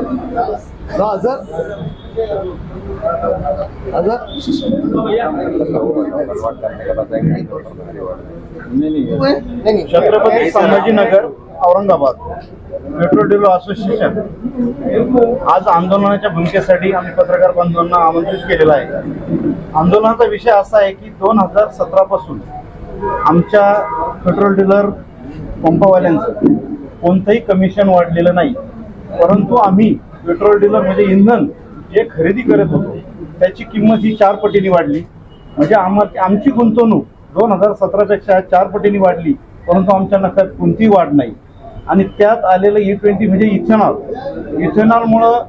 हजार Chhatrapati Sambhajinagar Aurangabad petrol dealer association आज आंदोलनाच्या भूमिकेसाठी आम्ही पत्रकार बांधवांना आमंत्रित केलेला आहे। आंदोलनाचा विषय असा आहे की 2017 पासून आमच्या पेट्रोल डीलर पंपवाल्यांचं कोणतंही कमिशन वाढलेलं नाही, परंतु आम्ही पेट्रोल डीलर म्हणजे इंधन जे खरेदी करत होतो त्याची किंमत ही 4 पटीने वाढली। म्हणजे आमची गुंतवणूक 2017 पेक्षा 4 पटीने वाढली, परंतु आमच्या नफ्यात कोणतीही वाढ नाही। आणि त्यात आलेलं E20 म्हणजे इथेनॉलमुळं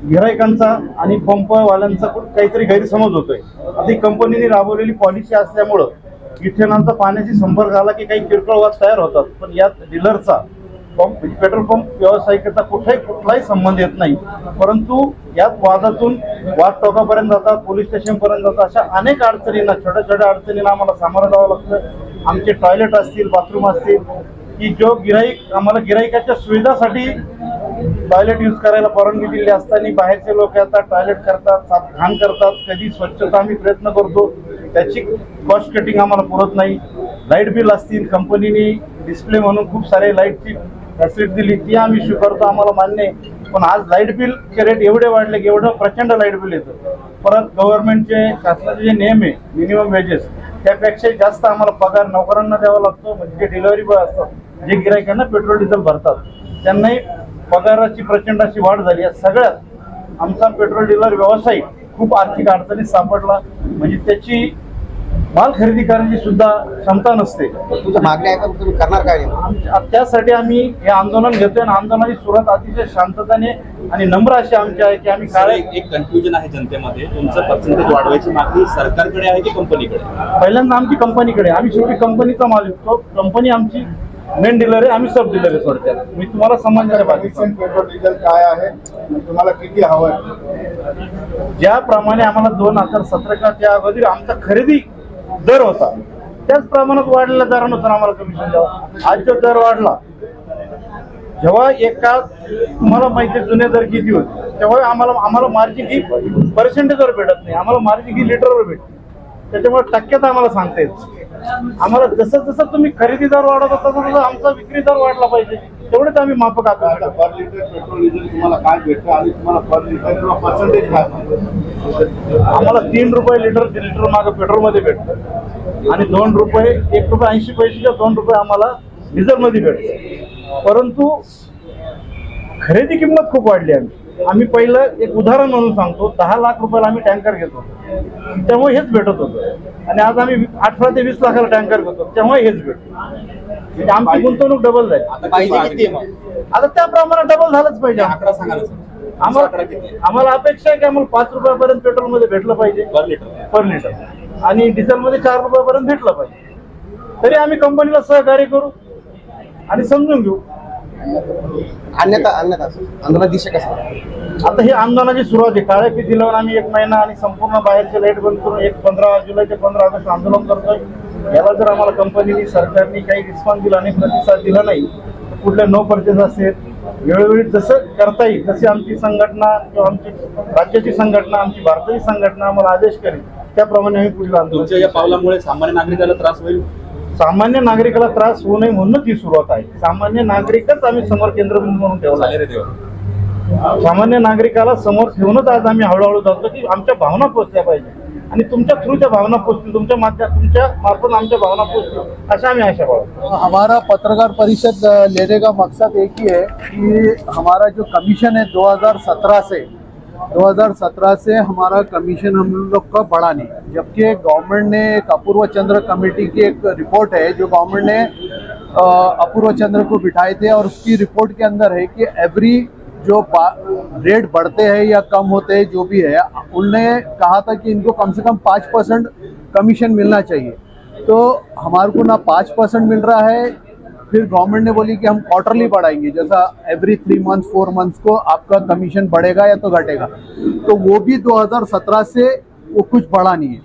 गिरायकांचा आणि पंपवाल्यांचा काहीतरी गैरसमज होतोय। आता ही कंपनीने राबवलेली पॉलिसी असल्यामुळं इथेनॉलचा पाण्याशी संपर्क आला की काही किरकोळ वाद तयार होतात, पण यात डीलरचा पेट्रोल पंप व्यावसायिकाचा कुठलाही संबंध येत नाही। परंतु यात वादातून वाद टोकापर्यंत जातात, पोलीस स्टेशनपर्यंत जातात। अशा अनेक अडचणींना, छोट्या छोट्या अडचणींना आम्हाला सामोरं जावं लागतं। आमचे टॉयलेट असतील, बाथरूम असतील की जो आम्हाला गिराईकाच्या सुविधासाठी टॉयलेट यूज करायला परवानगी दिली असताना बाहेरचे लोक येतात, टॉयलेट करतात, घाण करतात। कधी स्वच्छता आम्ही प्रयत्न करतो, त्याची कॉस्ट कटिंग आम्हाला पुरत नाही। लाईट बिल असतील, कंपनीने डिस्प्ले म्हणून खूप सारे लाईटची फॅसिलिटी दिली, ती आम्ही स्वीकारतो, आम्हाला मान्य आहे। पण आज लाईट बिलचे रेट एवढे वाढले की एवढं प्रचंड लाईट बिल येतं। परत गव्हर्नमेंटचे शासनाचे जे नियम आहे मिनिमम वेजेस त्यापेक्षा जास्त आम्हाला पगार नोकरांना द्यावा लागतो। म्हणजे जे डिलिव्हरी बॉय असतात, जे गिरायकांना पेट्रोल डिझेल भरतात, त्यांनाही पगाराची प्रचंड अशी वाढ झाली। या सगळ्यात आमचा पेट्रोल डीलर व्यवसाय खूप आर्थिक अडचणीत सापडला। म्हणजे त्याची माल खरेदी करण्याची सुद्धा क्षमता नसते। तुमच्या मागण्या आहे का, तुम्ही करणार काय? त्यासाठी आम्ही हे आंदोलन घेतोय आणि आंदोलनाची सुरुवात अतिशय शांतताने आणि नम्र अशी आमची आहे की आम्ही काय एक कन्फ्युजन आहे जनतेमध्ये, तुमचं पर्सेंटेज वाढवायची मागणी सरकारकडे आहे की कंपनीकडे? पहिल्यांदा आमची कंपनीकडे, आम्ही शेवटी कंपनीचा माल विकतो, कंपनी आमची मेन डीलर आहे, आम्ही सब डीलर आहे। थोडक्यात मी तुम्हाला समजणार आहे पेट्रोल डिझेल काय आहे, तुम्हाला किती हवं आहे। ज्याप्रमाणे आम्हाला 2017च्या अगोदर आमचा खरेदी दर होता त्याच प्रमाणात वाढलेल्या दरानुसार आम्हाला कमिशन द्यावं। आज जो दर वाढला, जेव्हा एका तुम्हाला माहिती जुने दर किती होते, तेव्हा आम्हाला मार्जिन ही पर्सेंटेजवर भेटत नाही, आम्हाला मार्जिन ही लिटरवर भेटते। त्याच्यामुळे टक्क्यात आम्हाला सांगता येत, आम्हाला जसं जसं तुम्ही खरेदी दर वाढवत होता तसं आमचा विक्री दर वाढला पाहिजे, तेवढेच आम्ही माफक अपेक्षा। पर लिटर पेट्रोल डिझेल तुम्हाला काय भेटतं आणि तुम्हाला पर लिटर किंवा पर्सेंटेज काय? आम्हाला 3 रुपये लिटर मागं पेट्रोलमध्ये भेटतं आणि 2 रुपये, 1 रुपये 80 पैसे किंवा 2 रुपये आम्हाला डिझेलमध्ये भेटतं। परंतु खरेदी किंमत खूप वाढली। आम्ही पहिलं एक उदाहरण म्हणून सांगतो, 10 लाख रुपयाला आम्ही टँकर घेतो तेव्हा हेच भेटत होतं, आणि आज आम्ही 18 ते 20 लाखाला टँकर घेतो तेव्हा हेच भेटतो। म्हणजे आमची गुंतवणूक डबल झाली। आता त्या प्रमाणात डबल झालंच पाहिजे। आकडा सांगा आम्हाला अपेक्षा आहे की आम्हाला 5 रुपयापर्यंत पेट्रोल मध्ये भेटलं पाहिजे पर लिटर आणि डिझेल मध्ये 4 रुपयापर्यंत भेटलं पाहिजे। तरी आम्ही कंपनीला सहकार्य करू आणि समजून घेऊ। अन्यथा आंदोलन दिशा कसं? आता ही आंदोलनाची सुरुवात आहे। काळ्या फिती लावून आम्ही 1 महिना आणि संपूर्ण बाहेरचे लाईट बंद करून 15 जुलै ते 15 ऑगस्ट आंदोलन करतोय। याला जर आम्हाला कंपनीने, सरकारने काही रिस्पॉन्स दिला नाही, प्रतिसाद दिला नाही, कुठले नो परचेस असेल, वेळोवेळी जसं करता येईल तशी आमची संघटना किंवा आमची राज्याची संघटना, आमची भारताची संघटना आम्हाला आदेश करेल, त्याप्रमाणे आम्ही पुढील आंदोलन। तुमच्या या पावलामुळे सामान्य नागरिकाला त्रास होईल? सामान्य नागरिकाला त्रास होऊ नये म्हणूनच ही सुरुवात आहे। सामान्य नागरिकच आम्ही समोर केंद्रबिंदू म्हणून ठेवला। सामान्य नागरिकाला समोर ठेवूनच आज आम्ही हळूहळू जातो की आमच्या भावना पोहोचल्या पाहिजे आणि तुमच्या थ्रू त्या भावना पोहोचतील, तुमच्या मार्फत आमच्या भावना पोहोचतील अशा आम्ही आशा बाळगतो। हमारा पत्रकार परिषद लेने का मकसद एक ही है कि हमारा जो कमीशन है 2017 से हमारा कमीशन हम लोग का बढ़ा नहीं, जबकि गवर्नमेंट ने एक अपूर्व चंद्र कमेटी की एक रिपोर्ट है जो गवर्नमेंट ने अपूर्व चंद्र को बिठाए थे, और उसकी रिपोर्ट के अंदर है कि एवरी जो रेट बढ़ते हैं या कम होते हैं जो भी है, उन्होंने कहा था कि इनको कम से कम 5% कमीशन मिलना चाहिए। तो हमारे को ना 5% मिल रहा है, फिर गवर्नमेंट ने बोली कि हम क्वार्टरली बढ़ाएंगे, जैसा एवरी 3 मंथ्स 4 मंथ्स को आपका कमीशन बढ़ेगा या तो घटेगा, तो वो भी 2017 से वो कुछ बढ़ा नहीं है।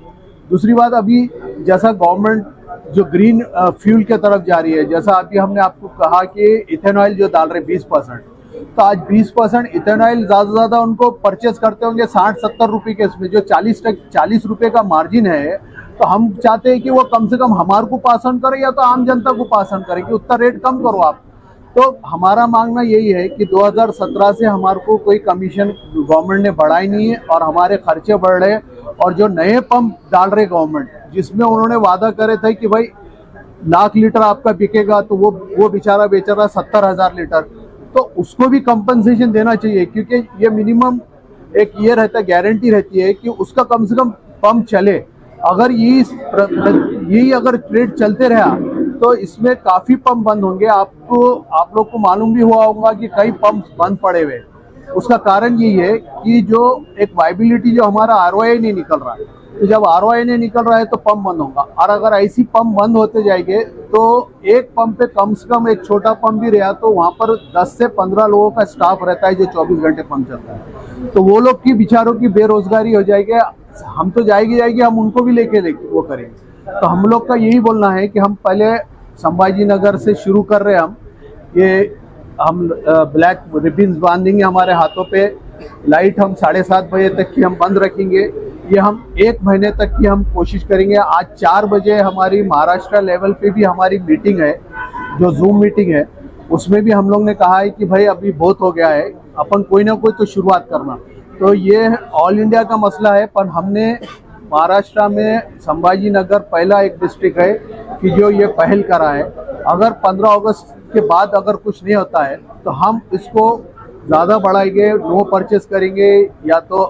दूसरी बात, अभी जैसा गवर्नमेंट जो ग्रीन फ्यूल के तरफ जा रही है, जैसा अभी हमने आपको कहा कि इथेनॉल जो डाल रहे 20%, तो आज 20% इथेनॉल ज़्यादा उनको परचेज करते होंगे 60-70 रुपये के, इसमें जो 40 रुपये का मार्जिन है, तो हम चाहते हैं कि वो कम से कम हमारे को पास ऑन करे या तो आम जनता को पास ऑन करे कि उतना रेट कम करो आप। तो हमारा मांगना यही है कि 2017 से हमारे को कोई कमीशन गवर्नमेंट ने बढ़ाई नहीं है और हमारे खर्चे बढ़ रहे, और जो नए पंप डाल रहे गवर्नमेंट, जिसमें उन्होंने वादा करे थे कि भाई 1,00,000 लीटर आपका बिकेगा, तो वो बेचारा बेच रहा 70,000 लीटर, तो उसको भी कंपनसेशन देना चाहिए, क्योंकि ये मिनिमम एक ये रहता है, गारंटी रहती है कि उसका कम से कम पंप चले। अगर यही अगर ट्रेड चलते रहा तो इसमें काफ़ी पंप बंद होंगे। आप लोग को मालूम भी हुआ होगा कि कई पंप बंद पड़े हुए। उसका कारण यही है कि जो एक वाइबिलिटी, जो हमारा ROI नहीं निकल रहा है, तो जब ROI नहीं निकल रहा है तो पंप बंद होगा, और अगर ऐसी पंप बंद होते जाएंगे तो एक पंप पे कम से कम एक छोटा पंप भी रहा तो वहाँ पर 10 से 15 लोगों का स्टाफ रहता है जो 24 घंटे पंप चलता है, तो वो लोग की बेचारों की बेरोजगारी हो जाएगी। हम तो जाएगी हम उनको भी लेके वो करेंगे। तो हम लोग का यही बोलना है कि हम पहले संभाजी नगर से शुरू कर रहे हैं, हम ब्लैक रिबिन्स बांधेंगे हमारे हाथों पे, लाइट हम 7:30 बजे तक की हम बंद रखेंगे, ये हम 1 महीने तक की हम कोशिश करेंगे। आज 4 बजे हमारी महाराष्ट्र लेवल पे भी हमारी मीटिंग है, जो जूम मीटिंग है, उसमें भी हम लोग ने कहा है कि भाई अभी बहुत हो गया है, अपन कोई ना कोई तो शुरुआत करना। तो ये ऑल इंडिया का मसला है, पर हमने महाराष्ट्र में संभाजी नगर पहला एक डिस्ट्रिक्ट है कि जो ये पहल करा है। अगर 15 अगस्त के बाद अगर कुछ नहीं होता है तो हम इसको ज़्यादा बढ़ाएंगे, नो परचेस करेंगे, या तो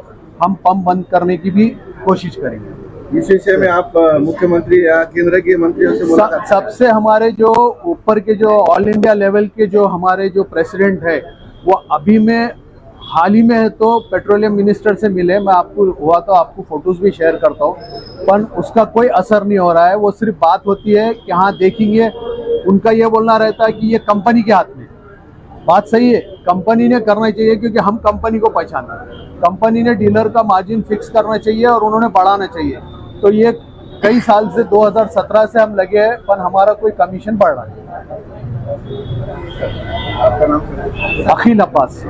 हम पंप बंद करने की भी कोशिश करेंगे। इस विषय में आप मुख्यमंत्री या केंद्र के मंत्रियों से मुलाकात सबसे हमारे जो ऊपर के जो ऑल इंडिया लेवल के जो हमारे जो प्रेसिडेंट है, वो अभी में हाल ही में है तो पेट्रोलियम मिनिस्टर से मिले, मैं आपको हुआ तो आपको फोटोज भी शेयर करता हूँ, पर उसका कोई असर नहीं हो रहा है। वो सिर्फ बात होती है कि हाँ देखेंगे, उनका ये बोलना रहता है कि ये कंपनी के हाथ में। बात सही है, कंपनी ने करना चाहिए, क्योंकि हम कंपनी को पहचानते हैं। कंपनी ने डीलर का मार्जिन फिक्स करना चाहिए और उन्होंने बढ़ाना चाहिए। तो ये कई साल से 2017 से हम लगे हैं, पर हमारा कोई कमीशन बढ़ रहा है। आपका नाम? अखिल अब्बास।